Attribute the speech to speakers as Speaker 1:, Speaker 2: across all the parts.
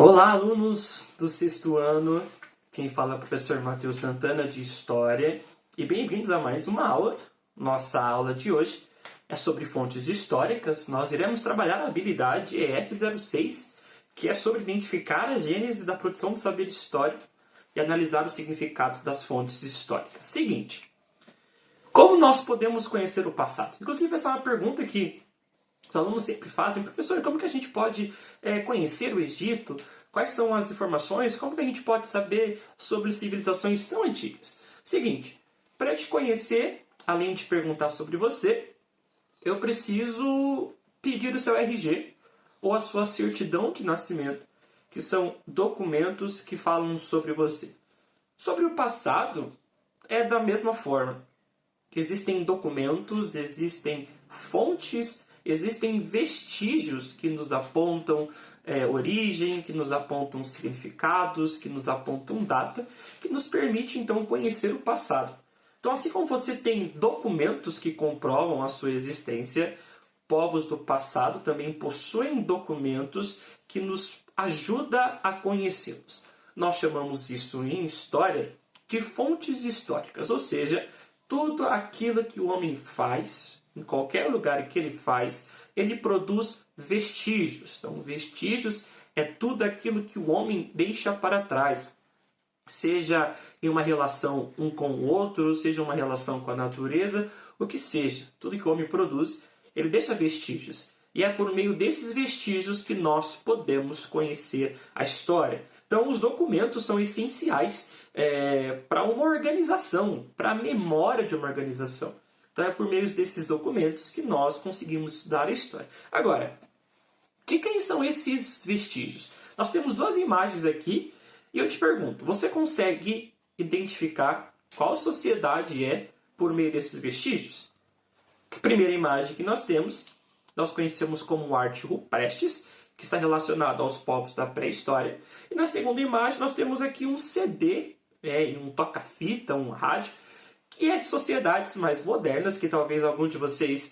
Speaker 1: Olá, alunos do sexto ano. Quem fala é o professor Matheus Santana, de História. E bem-vindos a mais uma aula. Nossa aula de hoje é sobre fontes históricas. Nós iremos trabalhar a habilidade EF06, que é sobre identificar a gênese da produção de saber histórico e analisar os significados das fontes históricas. Seguinte, como nós podemos conhecer o passado? Inclusive, essa é uma pergunta que os alunos sempre fazem: professor, como que a gente pode conhecer o Egito? Quais são as informações? Como que a gente pode saber sobre civilizações tão antigas? Seguinte, para te conhecer, além de perguntar sobre você, eu preciso pedir o seu RG ou a sua certidão de nascimento, que são documentos que falam sobre você. Sobre o passado, é da mesma forma. Existem documentos, existem fontes, existem vestígios que nos apontam origem, que nos apontam significados, que nos apontam data, que nos permite então conhecer o passado. Então, assim como você tem documentos que comprovam a sua existência, povos do passado também possuem documentos que nos ajudam a conhecê-los. Nós chamamos isso em história de fontes históricas, ou seja, tudo aquilo que o homem faz, em qualquer lugar que ele faz, ele produz vestígios. Então, vestígios é tudo aquilo que o homem deixa para trás. Seja em uma relação um com o outro, seja uma relação com a natureza, o que seja. Tudo que o homem produz, ele deixa vestígios. E é por meio desses vestígios que nós podemos conhecer a história. Então, os documentos são essenciais para uma organização, para a memória de uma organização. Então, é por meio desses documentos que nós conseguimos estudar a história. Agora, de quem são esses vestígios? Nós temos duas imagens aqui e eu te pergunto, você consegue identificar qual sociedade é por meio desses vestígios? A primeira imagem que nós temos, nós conhecemos como arte rupestres, que está relacionado aos povos da pré-história. E na segunda imagem nós temos aqui um CD, um toca-fita, um rádio, que é de sociedades mais modernas, que talvez algum de vocês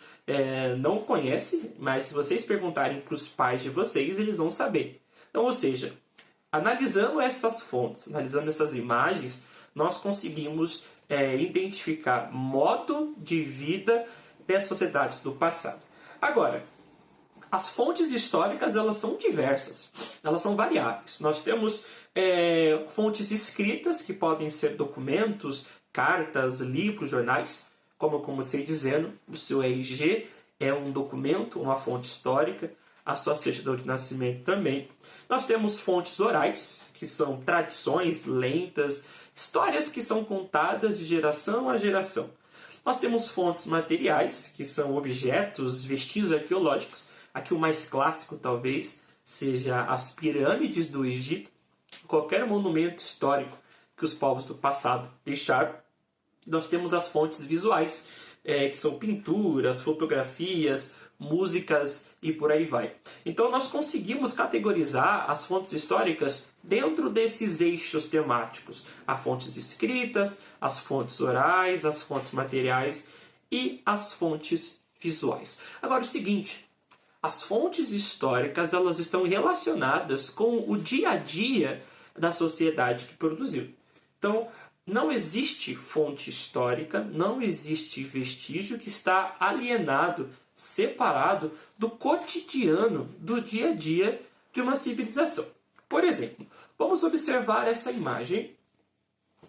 Speaker 1: não conhece, mas se vocês perguntarem para os pais de vocês, eles vão saber. Então, ou seja, analisando essas fontes, analisando essas imagens, nós conseguimos identificar modo de vida das sociedades do passado. Agora, as fontes históricas, elas são diversas, elas são variáveis. Nós temos fontes escritas, que podem ser documentos, cartas, livros, jornais. Como eu comecei dizendo, o seu RG é um documento, uma fonte histórica, a sua certidão de nascimento também. Nós temos fontes orais, que são tradições, lendas, histórias que são contadas de geração a geração. Nós temos fontes materiais, que são objetos, vestígios arqueológicos. Aqui o mais clássico talvez seja as pirâmides do Egito, qualquer monumento histórico que os povos do passado deixaram. Nós temos as fontes visuais, que são pinturas, fotografias, músicas e por aí vai. Então nós conseguimos categorizar as fontes históricas dentro desses eixos temáticos. As fontes escritas, as fontes orais, as fontes materiais e as fontes visuais. Agora o seguinte, as fontes históricas, elas estão relacionadas com o dia a dia da sociedade que produziu. Então, não existe fonte histórica, não existe vestígio que está alienado, separado do cotidiano, do dia a dia de uma civilização. Por exemplo, vamos observar essa imagem,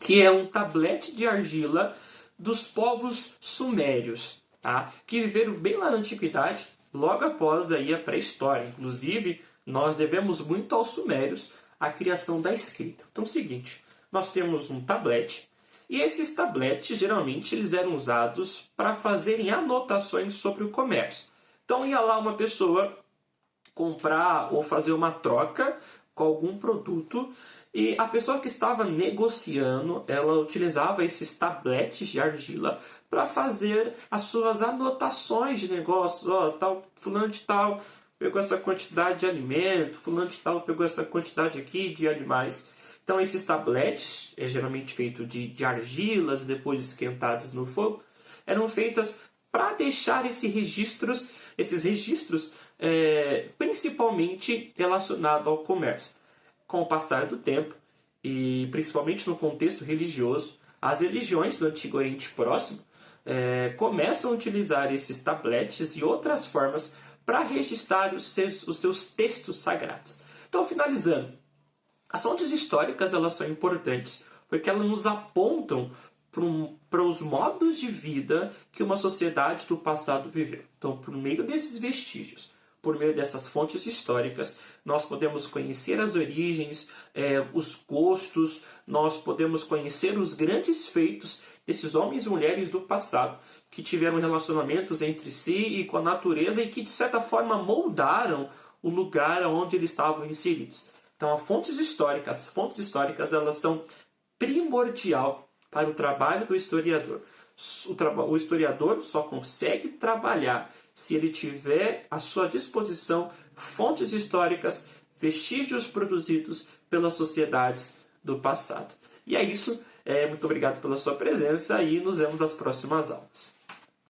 Speaker 1: que é um tablete de argila dos povos sumérios, tá? Que viveram bem lá na antiguidade, logo após aí a pré-história. Inclusive, nós devemos muito aos sumérios a criação da escrita. Então é o seguinte, nós temos um tablete, e esses tabletes, geralmente, eles eram usados para fazerem anotações sobre o comércio. Então ia lá uma pessoa comprar ou fazer uma troca com algum produto, e a pessoa que estava negociando, ela utilizava esses tabletes de argila para fazer as suas anotações de negócio. Tal, fulano de tal pegou essa quantidade de alimento, fulano de tal pegou essa quantidade aqui de animais. Então esses tabletes, geralmente feitos de argilas, depois esquentados no fogo, eram feitas para deixar esses registros principalmente relacionados ao comércio. com o passar do tempo, e principalmente no contexto religioso, as religiões do Antigo Oriente Próximo começam a utilizar esses tabletes e outras formas para registrar os seus textos sagrados. Então, finalizando, as fontes históricas elas são importantes porque elas nos apontam para os modos de vida que uma sociedade do passado viveu. Então, por meio desses vestígios, por meio dessas fontes históricas, nós podemos conhecer as origens, os gostos, nós podemos conhecer os grandes feitos desses homens e mulheres do passado que tiveram relacionamentos entre si e com a natureza e que, de certa forma, moldaram o lugar onde eles estavam inseridos. Então, as fontes históricas elas são primordial para o trabalho do historiador. O historiador só consegue trabalhar se ele tiver à sua disposição fontes históricas, vestígios produzidos pelas sociedades do passado. E é isso. Muito obrigado pela sua presença e nos vemos nas próximas aulas.